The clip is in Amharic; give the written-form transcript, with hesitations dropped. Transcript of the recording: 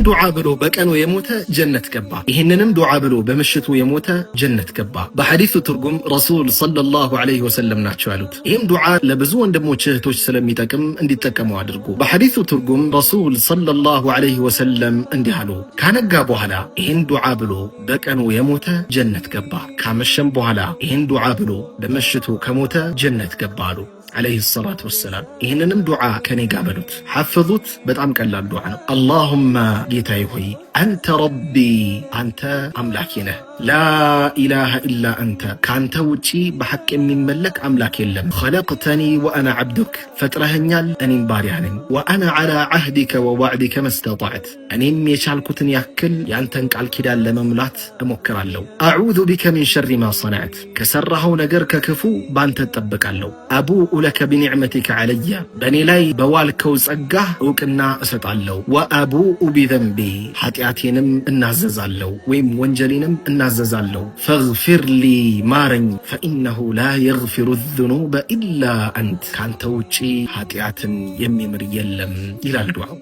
ዱዓ ብሎ በቀኑ የሞተ ጀነት ገባ። ይህንንም ዱዓ ብሎ በምሽቱ የሞተ ጀነት ገባ። በሐዲሱ ትርጉም ረሱል ሰለላሁ ዐለይሂ ወሰለም ናቸው ያሉት። ይህም ዱዓ ለብዙ ወንድሞች እህቶች ስለሚጠቅም እንዲጠቀሙ አድርጉ። በሐዲሱ ትርጉም ረሱል ሰለላሁ ዐለይሂ ወሰለም እንዲህ አሉ፣ ካነጋ በኋላ ይህን ዱዓ ብሎ በቀኑ የሞተ ጀነት ገባ፣ ካመሸም በኋላ ይህን ዱዓ ብሎ በምሽቱ ከሞተ ጀነት ገባ አሉ عليه الصلاة والسلام። ይህንንም ዱዓ ከኔ ጋር በሉት፣ ሐፍዙት። በጣም ቀላል ዱዓ ነው። اللهم ጌታዬ ሆይ አንተ ረቢ፣ አንተ አምላኬ ነህ። ላ ኢላሃ ኢላ አንተ፣ ካንተ ውጪ በሐቅ የሚመለክ አምላክ የለም። ኸለቅተኒ ወአና ዐብዱክ፣ ፈጥረኸኛል እኔም ባሪያህ ነኝ። ወአና ዐላ ዐህዲከ ወወዕዲከ መስተጣዕት፣ እኔም የቻልኩትን ያክል ያንተን ቃል ኪዳን ለመሙላት እሞክራለሁ። አዑዙ ቢከ ሚን ሸሪ ማ ሰነዕት፣ ከሠራኸው ነገር ከክፉ ባንተ እጠበቃለሁ። አቡኡ ለከ ቢኒዕመቲከ ዐለየ፣ በእኔ ላይ በዋልከው ጸጋህ ዕውቅና እሰጣለሁ። ወአቡኡ ቢዘንቢ፣ ኃጢአቴንም እናዘዛለሁ ወይም ወንጀሌንም እናዘዛለሁ። ፈግፊር ሊ፣ ማረኝ። ፈኢነሁ ላ የግፊሩ ዙኑበ ኢላ አንት፣ ካንተ ውጪ ኃጢአትን የሚምር የለም ይላል ዱዓው።